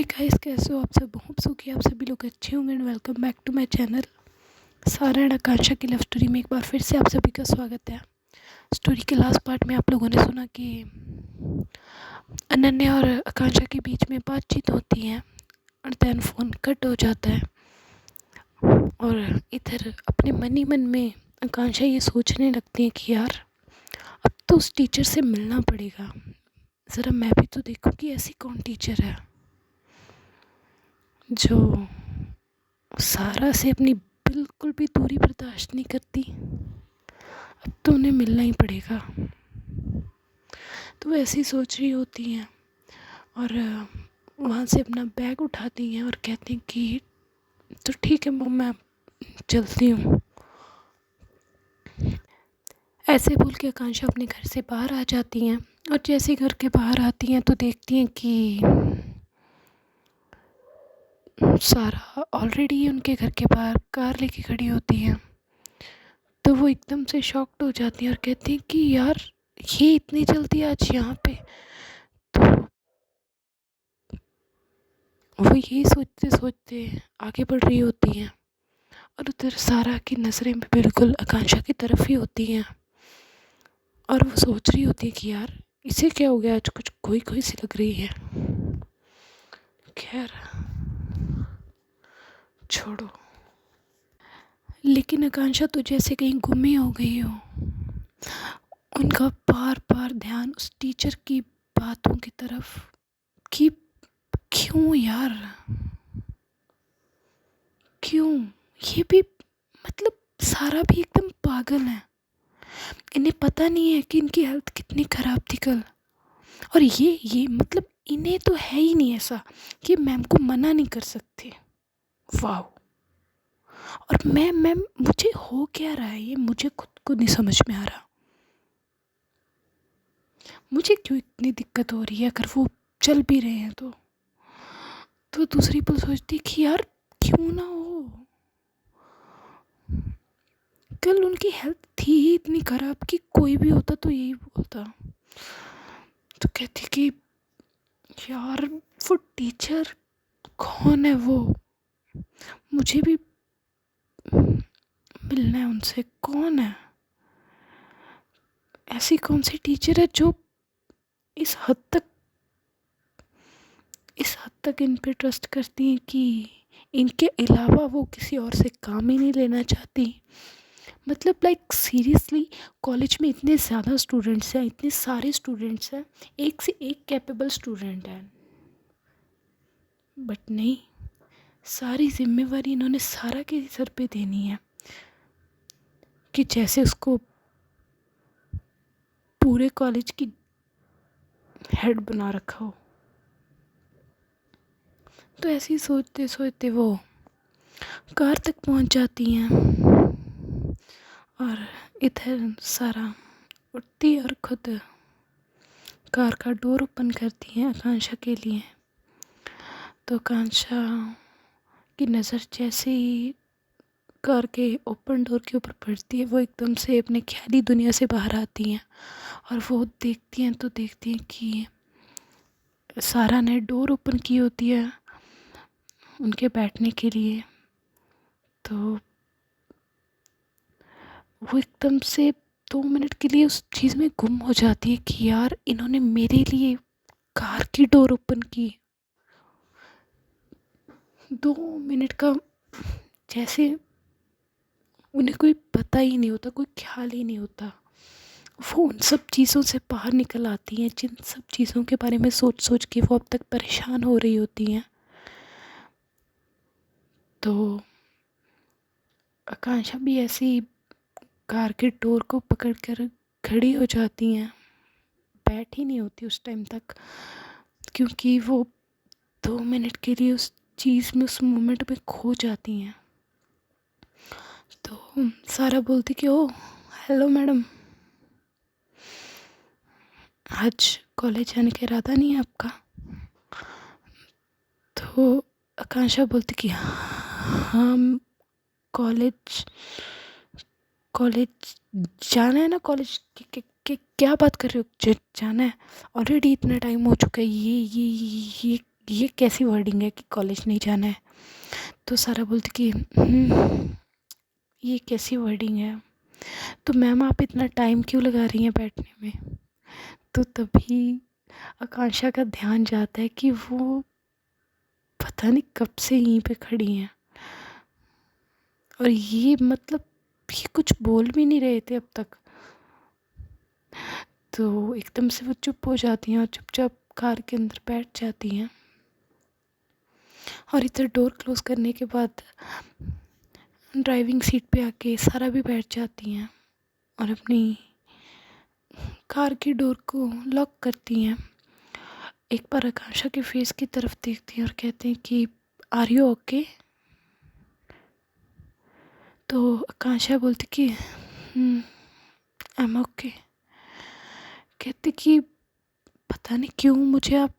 Guys, कैसे हो आप सब। होप सो कि आप सभी लोग अच्छे होंगे and welcome back to my channel. Sara and Akanksha की लव स्टोरी में एक बार फिर से आप सभी का स्वागत है। स्टोरी के लास्ट पार्ट में आप लोगों ने सुना कि अनन्या और आकांक्षा के बीच में बातचीत होती है और देन फ़ोन कट हो जाता है। और इधर अपने मन ही मन में आकांक्षा ये सोचने लगती है कि यार अब तो उस टीचर से मिलना पड़ेगा, ज़रा मैं भी तो देखूँ कि ऐसी कौन टीचर है जो सारा से अपनी बिल्कुल भी दूरी बर्दाश्त नहीं करती। अब तो उन्हें मिलना ही पड़ेगा। तो वो ऐसे ही सोच रही होती हैं और वहाँ से अपना बैग उठाती हैं और कहती हैं कि तो ठीक है मम्मा, मैं चलती हूँ। ऐसे बोल के आकांक्षा अपने घर से बाहर आ जाती हैं और जैसे घर के बाहर आती हैं तो देखती हैं कि सारा ऑलरेडी उनके घर के बाहर कार लेके खड़ी होती है। तो वो एकदम से शॉक्ड हो जाती हैं और कहती हैं कि यार ये इतनी जल्दी आज यहाँ पे। तो वो यही सोचते सोचते आगे बढ़ रही होती हैं और उधर सारा की नज़रें भी बिल्कुल आकांक्षा की तरफ ही होती हैं और वो सोच रही होती है कि यार इसे क्या हो गया, आज कुछ खोई खोई सी लग रही है। खैर छोड़ो। लेकिन आकांक्षा तो जैसे कहीं गुम ही हो गई हो। उनका बार बार ध्यान उस टीचर की बातों की तरफ कि क्यों यार, क्यों ये भी, मतलब सारा भी एकदम पागल है। इन्हें पता नहीं है कि इनकी हेल्थ कितनी ख़राब थी कल। और ये मतलब इन्हें तो है ही नहीं ऐसा कि मैम को मना नहीं कर सकते। वाह। और मैम मुझे हो क्या रहा है, ये मुझे खुद को नहीं समझ में आ रहा। मुझे क्यों इतनी दिक्कत हो रही है। अगर वो चल भी रहे हैं तो दूसरी पल सोचती कि यार क्यों ना हो। कल उनकी हेल्थ थी ही इतनी ख़राब कि कोई भी होता तो यही बोलता। तो कहती कि यार वो टीचर कौन है, वो मुझे भी मिलना है उनसे। कौन है, ऐसी कौन सी टीचर है जो इस हद तक इन पे ट्रस्ट करती हैं कि इनके अलावा वो किसी और से काम ही नहीं लेना चाहती। मतलब लाइक सीरियसली, कॉलेज में इतने ज़्यादा स्टूडेंट्स हैं, इतने सारे स्टूडेंट्स हैं, एक से एक कैपेबल स्टूडेंट है, बट नहीं, सारी जिम्मेवारी इन्होंने सारा के सर पे देनी है कि जैसे उसको पूरे कॉलेज की हेड बना रखा हो। तो ऐसे ही सोचते सोचते वो कार तक पहुंच जाती हैं और इधर सारा उठती है और खुद कार का डोर ओपन करती हैं आकांक्षा के लिए। तो आकांक्षा की नज़र जैसे ही कार के ओपन डोर के ऊपर पड़ती है, वो एकदम से अपने ख्याली दुनिया से बाहर आती हैं और वो देखती हैं तो देखती हैं कि सारा ने डोर ओपन की होती है उनके बैठने के लिए। तो वो एकदम से 2 मिनट के लिए उस चीज़ में गुम हो जाती है कि यार इन्होंने मेरे लिए कार की डोर ओपन की। 2 मिनट का जैसे उन्हें कोई पता ही नहीं होता, कोई ख्याल ही नहीं होता। वो उन सब चीज़ों से बाहर निकल आती हैं जिन सब चीज़ों के बारे में सोच सोच के वो अब तक परेशान हो रही होती हैं। तो आकांक्षा भी ऐसे ही कार के डोर को पकड़ कर खड़ी हो जाती हैं, बैठ ही नहीं होती उस टाइम तक, क्योंकि वो 2 मिनट के लिए उस चीज़ में, उस मोमेंट में खो जाती हैं। तो सारा बोलती कि ओ हेलो मैडम, आज कॉलेज जाने का इरादा नहीं है आपका। तो आकांक्षा बोलती कि हाँ, कॉलेज कॉलेज जाना है ना। कॉलेज क्या बात कर रहे हो, जाना है। ऑलरेडी इतना टाइम हो चुका है, ये ये कैसी वर्डिंग है कि कॉलेज नहीं जाना है। तो सारा बोलती कि ये कैसी वर्डिंग है, तो मैम आप इतना टाइम क्यों लगा रही हैं बैठने में। तो तभी आकांक्षा का ध्यान जाता है कि वो पता नहीं कब से यहीं पे खड़ी हैं, और ये मतलब ये कुछ बोल भी नहीं रहे थे अब तक। तो एकदम से वो चुप हो जाती हैं और चुपचाप कार के अंदर बैठ जाती हैं। और इधर डोर क्लोज करने के बाद ड्राइविंग सीट पे आके सारा भी बैठ जाती हैं और अपनी कार की डोर को लॉक करती हैं। एक बार आकांक्षा के फेस की तरफ देखती हैं और कहते हैं कि आर यू ओके। तो आकांक्षा बोलती कि आई एम ओके। कहती कि पता नहीं क्यों मुझे आप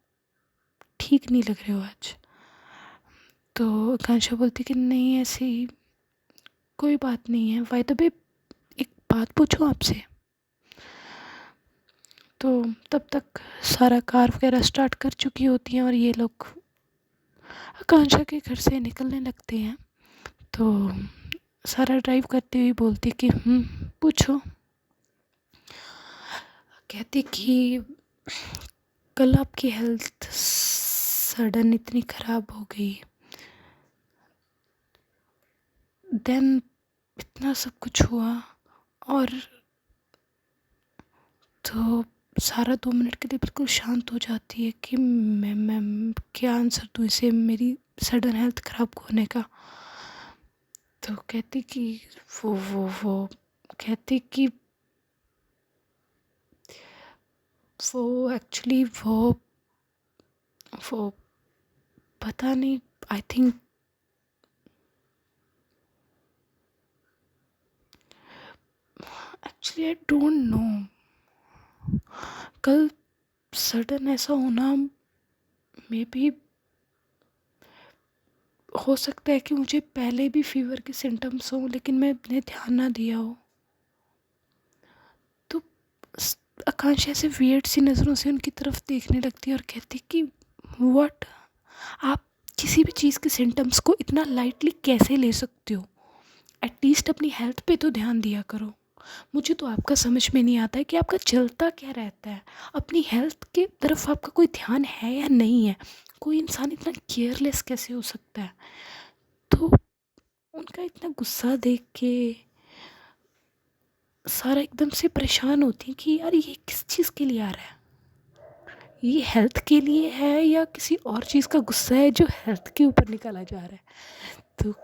ठीक नहीं लग रहे हो आज। तो आकांक्षा बोलती कि नहीं ऐसी कोई बात नहीं है। बाय द वे एक बात पूछूं आपसे। तो तब तक सारा कार वगैरह स्टार्ट कर चुकी होती हैं और ये लोग आकांक्षा के घर से निकलने लगते हैं। तो सारा ड्राइव करते हुए बोलती कि पूछो। कहती कि कल आपकी हेल्थ सडन इतनी ख़राब हो गई, देन इतना सब कुछ हुआ। और तो सारा 2 मिनट के लिए बिल्कुल शांत हो जाती है कि मैं क्या आंसर दूँ इसे, मेरी सडन हेल्थ ख़राब होने का। तो कहती कि वो कहती कि वो एक्चुअली वो पता नहीं, I think actually I don't know, कल सडन ऐसा होना मे बी हो सकता है कि मुझे पहले भी फीवर के सिम्टम्स हों लेकिन मैं इतने ध्यान ना दिया हो। तो आकांक्षा से वियर्ड सी नज़रों से उनकी तरफ देखने लगती है और कहती कि व्हाट, आप किसी भी चीज़ के सिम्टम्स को इतना लाइटली कैसे ले सकते हो। एटलीस्ट अपनी हेल्थ पे तो ध्यान दिया करो। मुझे तो आपका समझ में नहीं आता है कि आपका चलता क्या रहता है। अपनी हेल्थ के तरफ आपका कोई ध्यान है या नहीं है। कोई इंसान इतना केयरलेस कैसे हो सकता है। तो उनका इतना गुस्सा देख के सारा एकदम से परेशान होती है कि यार ये किस चीज़ के लिए आ रहा है, ये हेल्थ के लिए है या किसी और चीज़ का गुस्सा है जो हेल्थ के ऊपर निकाला जा रहा है। तो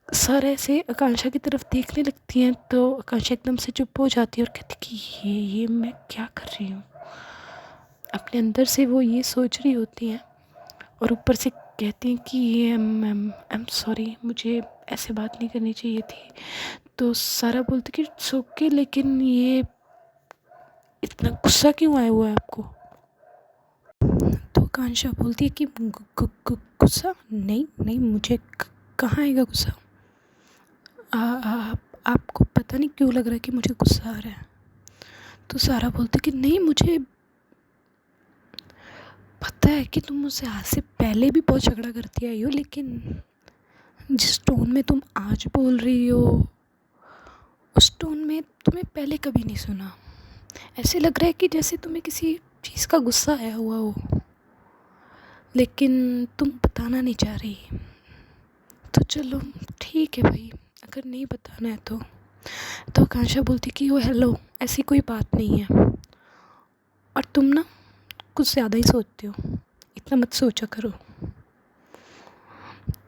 सारा ऐसे आकांक्षा की तरफ देखने लगती हैं। तो आकांक्षा एकदम से चुप हो जाती है और कहती कि ये मैं क्या कर रही हूँ। अपने अंदर से वो ये सोच रही होती हैं और ऊपर से कहती हैं कि आई एम सॉरी, मुझे ऐसे बात नहीं करनी चाहिए थी। तो सारा बोलती कि इट्स ओके, लेकिन ये इतना गुस्सा क्यों आया हुआ है आपको। तो आकांक्षा बोलती है कि गुस्सा नहीं नहीं, मुझे कहाँ आएगा गुस्सा। आपको पता नहीं क्यों लग रहा है कि मुझे गुस्सा आ रहा है। तो सारा बोलती कि नहीं, मुझे पता है कि तुम मुझसे आज से पहले भी बहुत झगड़ा करती आई हो, लेकिन जिस टोन में तुम आज बोल रही हो उस टोन में तुम्हें पहले कभी नहीं सुना। ऐसे लग रहा है कि जैसे तुम्हें किसी चीज़ का गुस्सा आया हुआ हो, लेकिन तुम बताना नहीं चाह रही। तो चलो ठीक है भाई, अगर नहीं बताना है तो आकांक्षा बोलती कि वो हेलो, ऐसी कोई बात नहीं है और तुम ना कुछ ज़्यादा ही सोचते हो, इतना मत सोचा करो।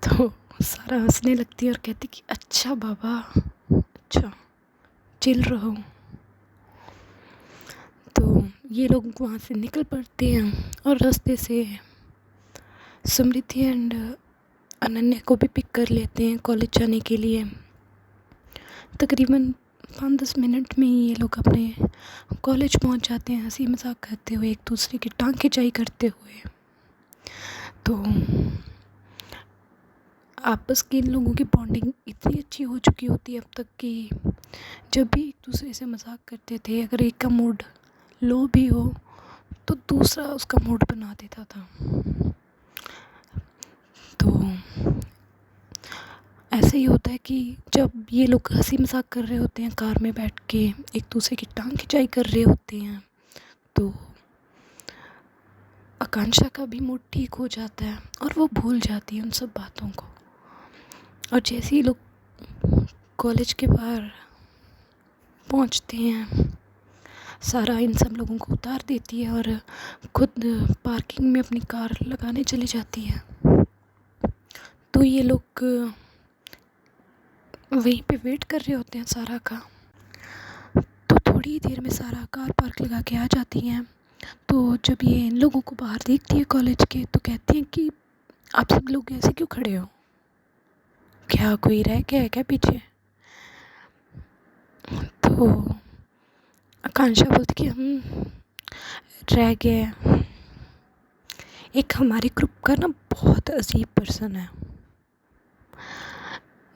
तो सारा हंसने लगती है और कहती कि अच्छा बाबा, अच्छा चिल रहो। तो ये लोग वहाँ से निकल पड़ते हैं और रास्ते से समृद्धि एंड अनन्या को भी पिक कर लेते हैं कॉलेज जाने के लिए। तकरीबन 5-10 मिनट में ही ये लोग अपने कॉलेज पहुंच जाते हैं, हंसी मजाक करते हुए, एक दूसरे की टांग खिंचाई करते हुए। तो आपस की इन लोगों की बॉन्डिंग इतनी अच्छी हो चुकी होती है अब तक कि जब भी एक दूसरे से मजाक करते थे, अगर एक का मूड लो भी हो तो दूसरा उसका मूड बना देता था। तो ऐसे ही होता है कि जब ये लोग हंसी मजाक कर रहे होते हैं कार में बैठ के, एक दूसरे की टांग खिंचाई कर रहे होते हैं, तो आकांक्षा का भी मूड ठीक हो जाता है और वो भूल जाती है उन सब बातों को। और जैसे ही लोग कॉलेज के बाहर पहुंचते हैं, सारा इन सब लोगों को उतार देती है और खुद पार्किंग में अपनी कार लगाने चली जाती है। तो ये लोग वहीं पे वेट कर रहे होते हैं सारा का। तो थोड़ी देर में सारा कार पार्क लगा के आ जाती हैं। तो जब ये इन लोगों को बाहर देखती है कॉलेज के, तो कहती हैं कि आप सब लोग ऐसे क्यों खड़े हो, क्या कोई रह गया है क्या पीछे? तो आकांक्षा बोलती कि हम रह गए हैं। एक हमारे ग्रुप का ना बहुत अजीब पर्सन है,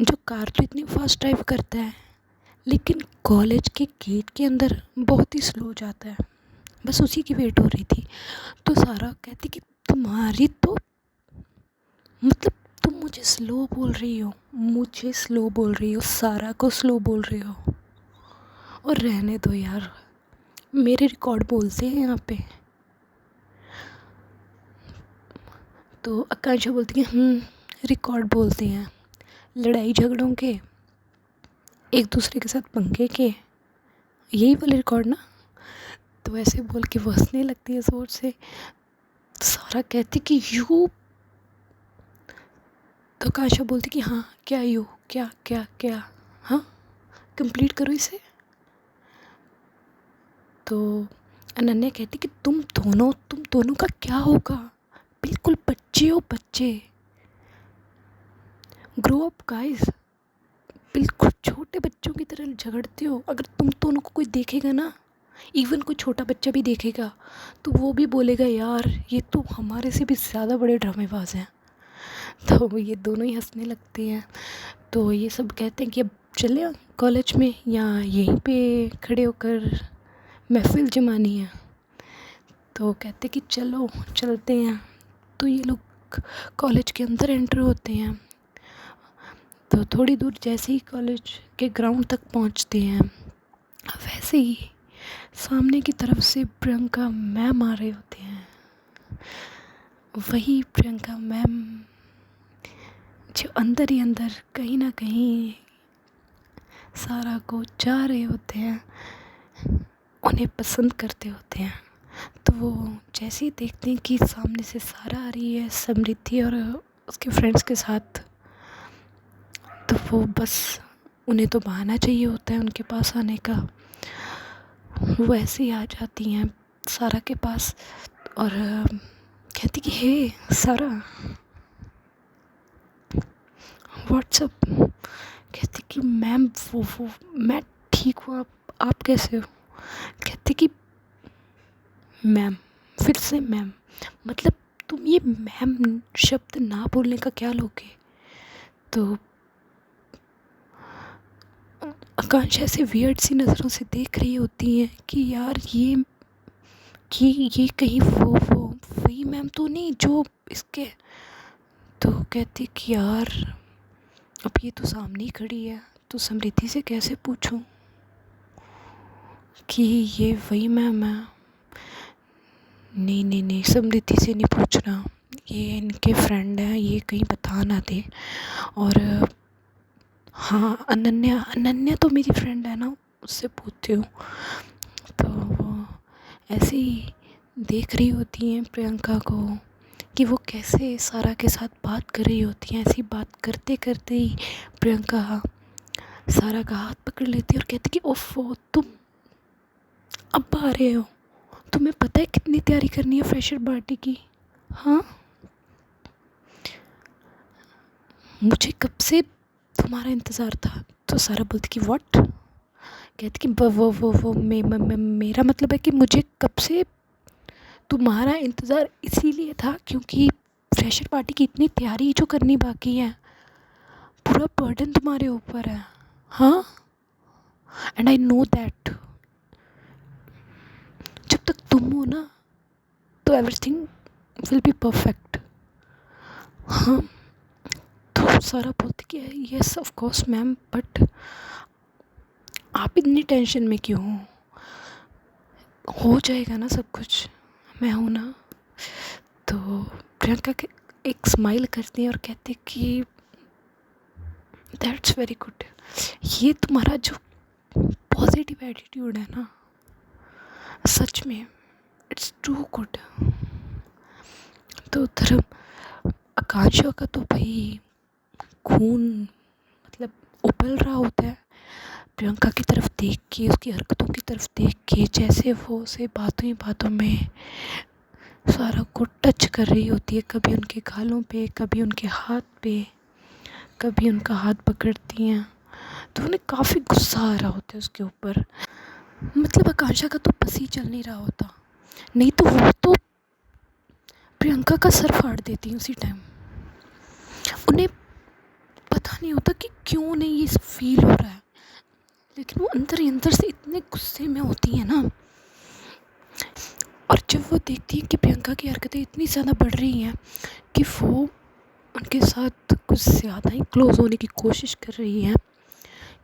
जो कार तो इतनी फास्ट ड्राइव करता है लेकिन कॉलेज के गेट के अंदर बहुत ही स्लो जाता है। बस उसी की वेट हो रही थी। तो सारा कहती कि तुम्हारी तो मतलब तुम मुझे स्लो बोल रही हो, मुझे स्लो बोल रही हो, सारा को स्लो बोल रही हो। और रहने दो यार, मेरे रिकॉर्ड बोलते हैं यहाँ पे। तो आकांक्षा बोलती है रिकॉर्ड बोलते हैं लड़ाई झगड़ों के, एक दूसरे के साथ पंगे के, यही वाले रिकॉर्ड ना। तो ऐसे बोल के वो हंसने लगती है ज़ोर से। तो सारा कहती कि यू। तो आकांक्षा बोलती कि हाँ क्या यू, क्या क्या क्या, हाँ कंप्लीट करो इसे। तो अनन्या कहती कि तुम दोनों का क्या होगा, बिल्कुल बच्चे हो बच्चे, ग्रो अप गाइस, बिल्कुल छोटे बच्चों की तरह झगड़ते हो। अगर तुम दोनों को कोई देखेगा ना, इवन कोई छोटा बच्चा भी देखेगा, तो वो भी बोलेगा यार ये तो हमारे से भी ज़्यादा बड़े ड्रामेबाज हैं। तो ये दोनों ही हंसने लगते हैं। तो ये सब कहते हैं कि अब चले कॉलेज में या यहीं पे खड़े होकर महफिल जमानी है। तो कहते कि चलो चलते हैं। तो ये लोग कॉलेज के अंदर एंटर होते हैं। तो थोड़ी दूर जैसे ही कॉलेज के ग्राउंड तक पहुंचते हैं, वैसे ही सामने की तरफ से प्रियंका मैम आ रहे होते हैं। वही प्रियंका मैम जो अंदर ही अंदर कहीं ना कहीं सारा को चाह रहे होते हैं, उन्हें पसंद करते होते हैं। तो वो जैसे ही देखते हैं कि सामने से सारा आ रही है समृद्धि और उसके फ्रेंड्स के साथ, तो वो बस उन्हें तो बहाना चाहिए होता है उनके पास आने का। वो ऐसे ही आ जाती हैं सारा के पास और कहती कि हे सारा व्हाट्सअप। कहती कि मैम वो मैं ठीक हूँ, आप कैसे हो? कहती कि मैम, फिर से मैम, मतलब तुम ये मैम शब्द ना बोलने का क्या लोगे? तो आकांक्षा ऐसे वियर्ड सी नज़रों से देख रही होती हैं कि यार ये कहीं वो वही मैम तो नहीं जो इसके। तो कहती कि यार अब ये तो सामने ही खड़ी है, तो समृद्धि से कैसे पूछूं कि ये वही मैम है? नहीं समृद्धि से नहीं पूछना, ये इनके फ्रेंड हैं, ये कहीं बता ना दे। और हाँ अनन्या तो मेरी फ्रेंड है ना, उससे पूछती हूँ। तो वो ऐसे ही देख रही होती हैं प्रियंका को कि वो कैसे सारा के साथ बात कर रही होती हैं। ऐसी बात करते करते ही प्रियंका सारा का हाथ पकड़ लेती है और कहती कि ओफो तुम अब आ रहे हो, तुम्हें पता है कितनी तैयारी करनी है फ्रेशर पार्टी की? हाँ मुझे कब से तुम्हारा इंतज़ार था। तो सारा बोलती कि व्हाट? कहती कि वो मेरा मतलब है कि मुझे कब से तुम्हारा इंतज़ार इसीलिए था क्योंकि फ्रेशर पार्टी की इतनी तैयारी जो करनी बाकी है, पूरा बर्डन तुम्हारे ऊपर है। हाँ एंड आई नो दैट जब तक तुम हो ना, तो एवरीथिंग विल बी परफेक्ट। हाँ, तो सारा बोलती कि yes of course ma'am, but आप इतनी टेंशन में क्यों हो जाएगा ना सब कुछ, मैं हूँ ना। तो प्रियंका के एक स्माइल करती है और कहती है कि दैट्स वेरी गुड, ये तुम्हारा जो पॉजिटिव एटीट्यूड है ना, सच में इट्स टू गुड। तो उधर आकांक्षा का तो भाई खून मतलब उबल रहा होता है प्रियंका की तरफ देख के, उसकी हरकतों की तरफ देख के, जैसे वो उसे बातों ही बातों में सारा को टच कर रही होती है, कभी उनके गालों पे, कभी उनके हाथ पे, कभी उनका हाथ पकड़ती हैं। तो उन्हें काफ़ी गुस्सा आ रहा होता है उसके ऊपर। मतलब आकांक्षा का तो बस ही चल नहीं रहा होता, नहीं तो वो तो प्रियंका का सर फाड़ देती है उसी टाइम। उन्हें पता नहीं होता कि क्यों उन्हें ये सब फील हो रहा है, लेकिन वो अंदर ही अंदर से इतने गुस्से में होती है ना। और जब वो देखती है कि प्रियंका की हरकतें इतनी ज़्यादा बढ़ रही हैं कि वो उनके साथ कुछ ज़्यादा ही क्लोज़ होने की कोशिश कर रही हैं,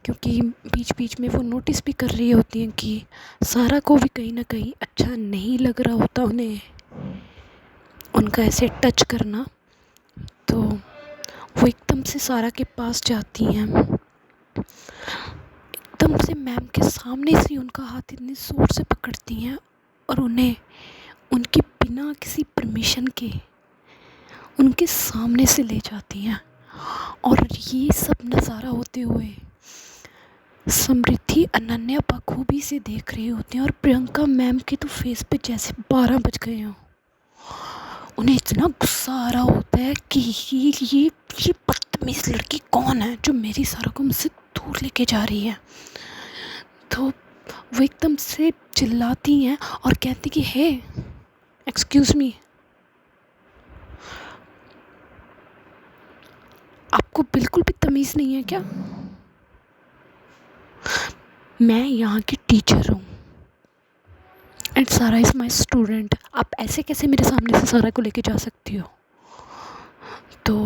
क्योंकि बीच बीच में वो नोटिस भी कर रही होती हैं कि सारा को भी कहीं ना कहीं अच्छा नहीं लग रहा होता उन्हें उनका ऐसे टच करना। तो वो एकदम से सारा के पास जाती हैं, एकदम से मैम के सामने से उनका हाथ इतनी ज़ोर से पकड़ती हैं और उन्हें उनके बिना किसी परमिशन के उनके सामने से ले जाती हैं। और ये सब नज़ारा होते हुए समृद्धि अनन्या बखूबी से देख रही होती हैं, और प्रियंका मैम के तो फेस पे जैसे 12 बज गए हों। उन्हें इतना गुस्सा आ रहा होता है कि ये बदतमीज़ लड़की कौन है जो मेरी सारा को मुझसे दूर लेके जा रही है। तो वो एकदम से चिल्लाती हैं और कहती कि हे एक्सक्यूज़ मी, आपको बिल्कुल भी तमीज़ नहीं है क्या? मैं यहाँ की टीचर हूँ एंड सारा इज़ माई स्टूडेंट, आप ऐसे कैसे मेरे सामने से सारा को लेके जा सकती हो? तो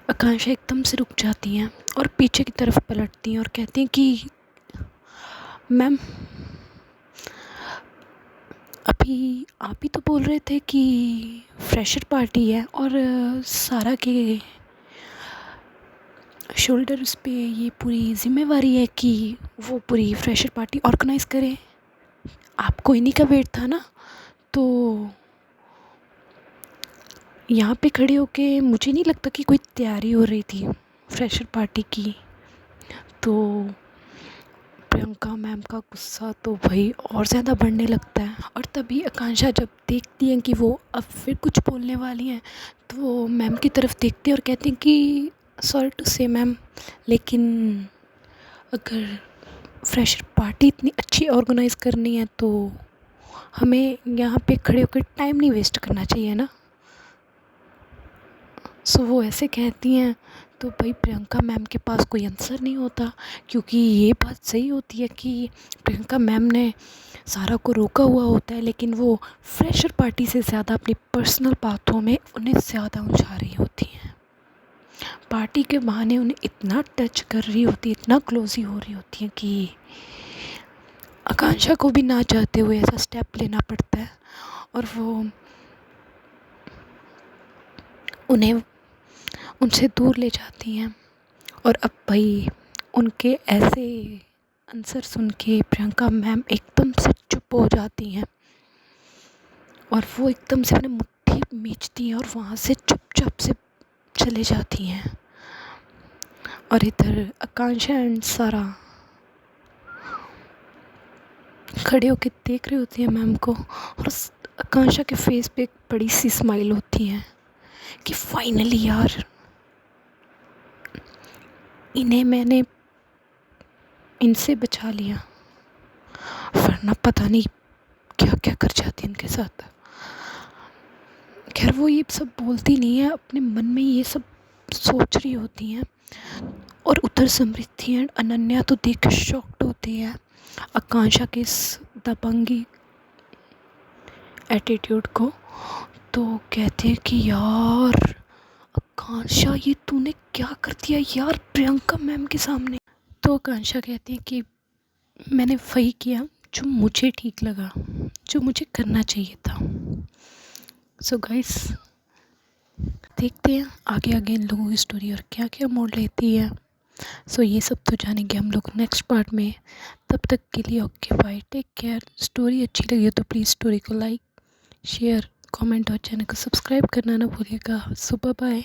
आकांक्षा एकदम से रुक जाती हैं और पीछे की तरफ पलटती हैं और कहती हैं कि मैम, अभी आप ही तो बोल रहे थे कि फ्रेशर पार्टी है और सारा के शोल्डर्स पे ये पूरी ज़िम्मेवारी है कि वो पूरी फ्रेशर पार्टी ऑर्गेनाइज़ करें। आपको इन्हीं का वेट था ना, तो यहाँ पे खड़े होके मुझे नहीं लगता कि कोई तैयारी हो रही थी फ्रेशर पार्टी की। तो प्रियंका मैम का गुस्सा तो भाई और ज़्यादा बढ़ने लगता है, और तभी आकांक्षा जब देखती हैं कि वो अब फिर कुछ बोलने वाली हैं, तो वो मैम की तरफ देखती हैं और कहती हैं कि सॉरी टू से मैम, लेकिन अगर फ्रेशर पार्टी इतनी अच्छी ऑर्गेनाइज़ करनी है तो हमें यहाँ पे खड़े होकर टाइम नहीं वेस्ट करना चाहिए ना। सो वो ऐसे कहती हैं तो भाई प्रियंका मैम के पास कोई आंसर नहीं होता, क्योंकि ये बात सही होती है कि प्रियंका मैम ने सारा को रोका हुआ होता है, लेकिन वो फ्रेशर पार्टी से ज़्यादा अपनी पर्सनल बातों में उन्हें ज़्यादा उलझा रही होती हैं। पार्टी के बहाने उन्हें इतना टच कर रही होती है, इतना क्लोज ही हो रही होती है कि आकांक्षा को भी ना चाहते हुए ऐसा स्टेप लेना पड़ता है, और वो उन्हें उनसे दूर ले जाती हैं। और अब भाई उनके ऐसे आंसर सुन के प्रियंका मैम एकदम से चुप हो जाती हैं, और वो एकदम से अपने मुट्ठी मींचती हैं और वहाँ से चुपचाप से चले जाती हैं। और इधर आकांक्षा एंड सारा खड़े होकर देख रही होती हैं मैम को, और उस आकांक्षा के फेस पे एक बड़ी सी स्माइल होती है कि फाइनली यार, इन्हें मैंने इनसे बचा लिया, वरना पता नहीं क्या क्या कर जाती इनके साथ। खैर वो ये सब बोलती नहीं है, अपने मन में ये सब सोच रही होती हैं। और उधर समृद्धि एंड अनन्या तो देख के शॉक्ड होती है आकांक्षा के इस दबंगी एटीट्यूड को। तो कहते हैं कि यार आकांक्षा ये तूने क्या कर दिया यार प्रियंका मैम के सामने। तो आकांक्षा कहती है कि मैंने वही किया जो मुझे ठीक लगा, जो मुझे करना चाहिए था। सो गाइस देखते हैं आगे आगे इन लोगों की स्टोरी और क्या क्या मोड़ लेती है। सो ये सब तो जानेंगे हम लोग नेक्स्ट पार्ट में। तब तक के लिए okay bye, take care. Story अच्छी लगी हो तो प्लीज़ स्टोरी को लाइक शेयर कमेंट और चैनल को सब्सक्राइब करना ना भूलिएगा। So bye bye.